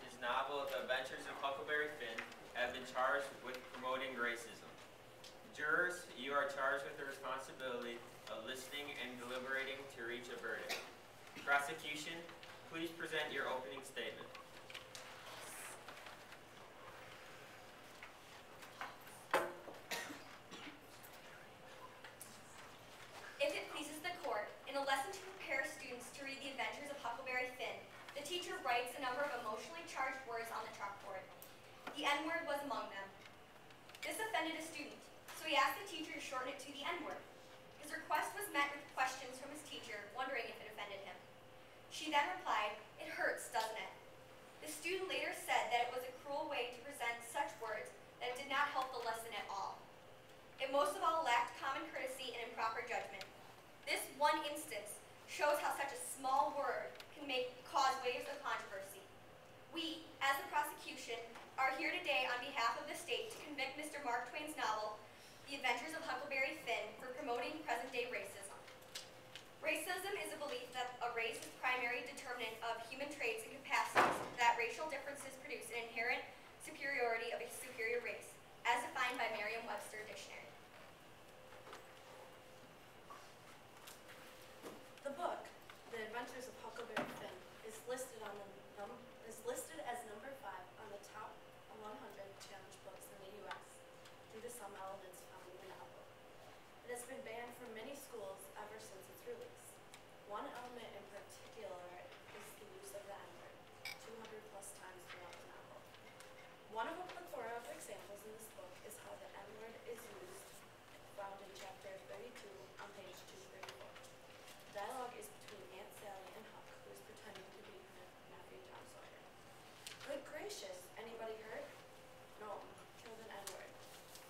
his novel, The Adventures of Huckleberry Finn, have been charged with promoting racism. Jurors, you are charged with the responsibility of listening and deliberating to reach a verdict. Prosecution, please present your opening statement. If it pleases the court, in a lesson to prepare students to read The Adventures of Huckleberry Finn, the teacher writes a number of emotionally charged words on the chalkboard. The N-word was among them. This offended a student, so he asked the teacher to shorten it to the N-word. His request was met with questions from his teacher, wondering if it offended him. She then replied, "It hurts, doesn't it?" The student later said that it was a cruel way to present such words that it did not help the lesson at all. It most of all lacked common courtesy and improper judgment. This one instance shows how such a small word can cause waves of controversy. We, as the prosecution, are here today on behalf of the state to convict Mr. Mark Twain's novel, The Adventures of Huckleberry Finn, for promoting present-day racism. Racism is a belief that a race is primary determinant of human traits and capacities, that racial differences produce an inherent superiority of a superior race, as defined by Merriam-Webster Dictionary. The book, The Adventures of Huckleberry Finn, is listed as number 5 on the top 100 challenge books in the U.S. due to some elements found in the novel. It has been banned from many schools ever since its release. One element in particular is the use of the N-word, 200 plus times throughout the novel. One of a plethora of examples in this book is how the N-word is used, found in chapter 32 on page 234. The dialogue is between Aunt Sally and Huck, who is pretending to be her nephew Tom Sawyer. "Good gracious, anybody hurt?" "No, killed an N-word."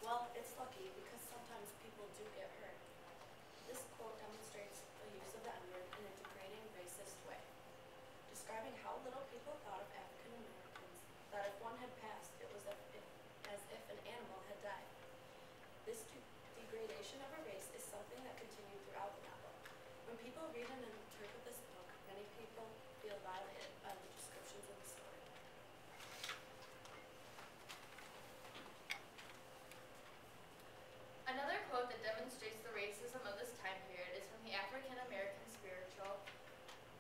"Well, it's lucky, because sometimes people do get hurt." This quote demonstrates the use of the N-word in a degrading, racist way, describing how little people thought of African Americans, that if one had passed, it was as if an animal had died. This degradation of a race is something that continued throughout the novel. When people read and interpret this book, many people feel violated by the descriptions of the story. Another quote that demonstrates the racism of this time period is from the African American spiritual.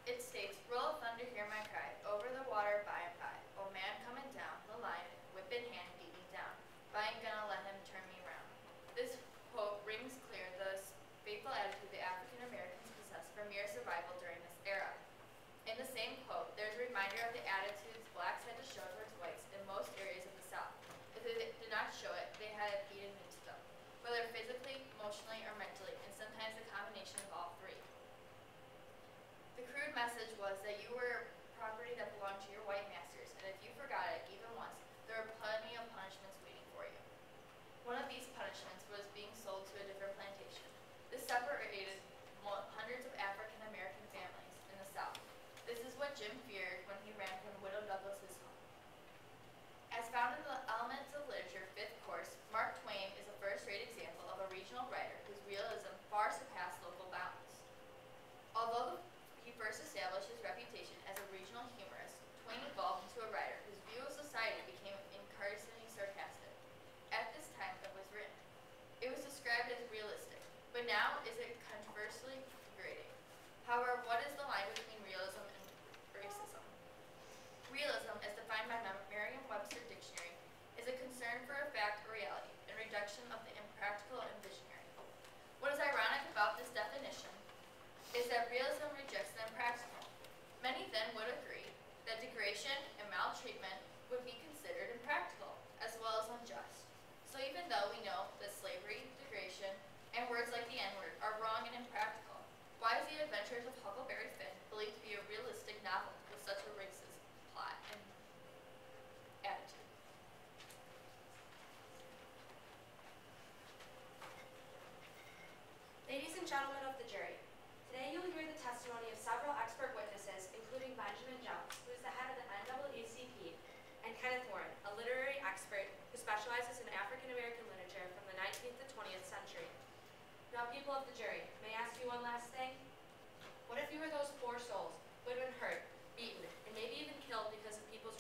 It states, "Roll of thunder, hear my cry, over the water by and by. Oh man coming down the line, whip in hand, beat me down. But I ain't gonna let him turn me round." This quote rings clear the faithful attitude the African Americans possessed for mere survival during this era. In the same quote, there's a reminder of the attitudes blacks had to show towards whites in most areas of the South. If they did not show it, they had it beaten into them, whether physically, emotionally, or mentally, and sometimes a combination of all three. The crude message was that you were property that belonged to your white masters, and if you forgot it even once, there were plenty of punishments waiting for you. One of these punishments was being sold to a different plantation. This separated hundreds of African American families in the South. This is what Jim feared when he ran from Widow Douglas's home. As found in the Elements of Literature 5th course, Mark Twain is a first-rate example of a regional writer whose realism far surpassed local bounds. Although he first established his reputation as a regional humorist, Twain evolved into a writer whose view of society became increasingly sarcastic. At this time it was written, it was described as realistic, but now is it controversially degrading. However, what is the line between realism and racism? Realism, as defined by Merriam-Webster Dictionary, is a concern for a fact or reality, and reduction of the impractical and visionary. What is ironic about this definition is that realism rejects the impractical. Many then would agree that degradation and maltreatment would be considered impractical, as well as unjust. So even though we know that slavery, degradation, and words like the N-word are wrong and impractical, why is The Adventures of Huckleberry Finn believed to be a realistic novel with such a racist plot and attitude? Ladies and gentlemen of the jury, today you will hear the testimony of several expert witnesses, including Benjamin Jones, who is the head of the NAACP, and Kenneth Warren, a literary expert who specializes in African American literature from the 19th to 20th century. Now, people of the jury, may I ask you one last thing? What if you were those poor souls who had been hurt, beaten, and maybe even killed because of people's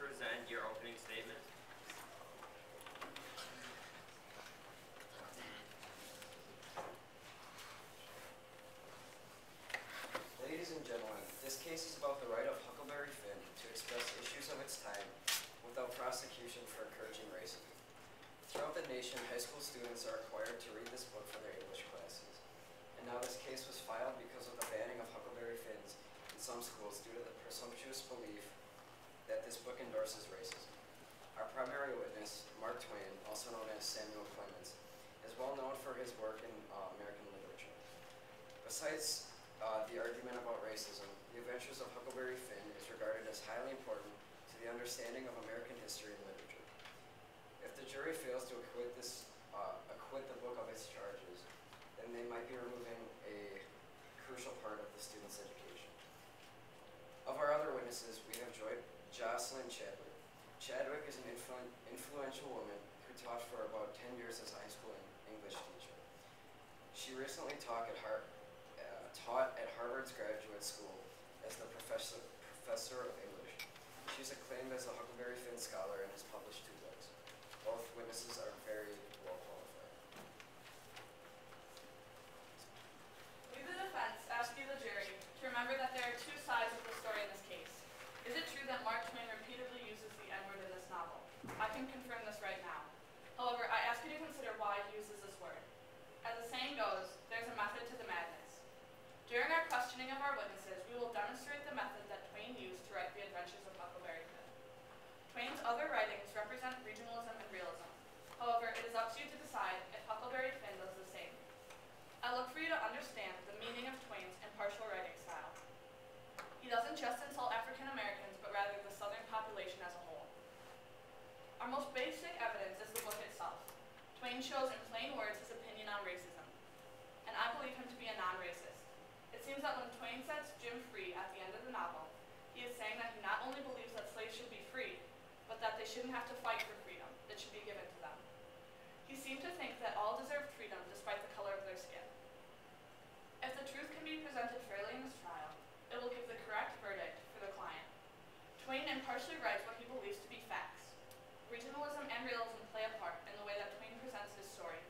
present your opening statement? Ladies and gentlemen, this case is about the right of Huckleberry Finn to express issues of its time without prosecution for encouraging racism. Throughout the nation, high school students are required to read this book for their English classes. And now this case was filed because of the banning of Huckleberry Finns in some schools due to the presumptuous belief that this book endorses racism. Our primary witness, Mark Twain, also known as Samuel Clemens, is well known for his work in American literature. Besides the argument about racism, The Adventures of Huckleberry Finn is regarded as highly important to the understanding of American history and literature. If the jury fails to acquit the book of its charges, then they might be removing a crucial part of the student's education. Of our other witnesses, we have Jocelyn Chadwick. Chadwick is an influential woman who taught for about 10 years as a high school English teacher. She recently taught at Harvard's graduate school as the professor of English. She's acclaimed as a Huckleberry Finn scholar and has published 2 books. Both witnesses are very well qualified. We, the defense, ask you, the jury, to remember that there are 2 sides of the story in this case. Is it true that Mark Twain repeatedly uses the N-word in this novel? I can confirm this right now. However, I ask you to consider why he uses this word. As the saying goes, there's a method to the madness. During our questioning of our witnesses, we will demonstrate the method that Twain used to write The Adventures of Huckleberry Finn. Twain's other writings represent regionalism and realism. However, it is up to you to decide if Huckleberry Finn does the same. I look for you to understand the meaning of Twain's impartial writing style. He doesn't just insult African Americans, but rather the Southern population as a whole. Our most basic evidence is the book itself. Twain shows in plain words his opinion on racism, and I believe him to be a non-racist. It seems that when Twain sets Jim free at the end of the novel, he is saying that he not only believes that slaves should be free, but that they shouldn't have to fight for freedom, it should be given to them. He seemed to think that all deserved freedom despite the color of their skin. If the truth can be presented fairly in this trial, it will give the correct verdict for the client. Twain impartially writes what he believes to be facts. Regionalism and realism play a part in the way that Twain presents his story.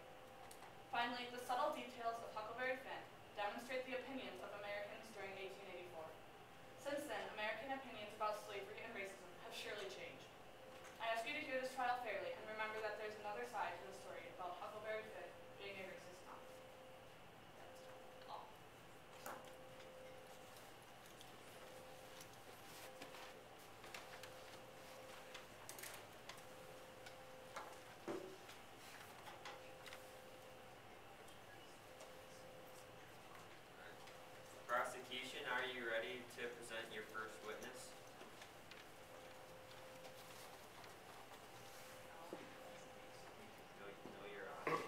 Finally, the subtle details of Huckleberry Finn demonstrate the opinions of Americans during 1884. Since then, American opinions about slavery and racism have surely changed. I ask you to hear this trial fairly and remember that there's another side to the story about Huckleberry Finn being a racist novel. That's all. Prosecution, are you ready to present your first witness? No, you're on.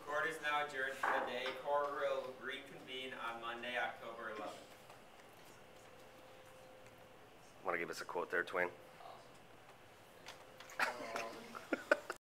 Court is now adjourned for the day. Court will reconvene on Monday, October 11th. Want to give us a quote there, Twain?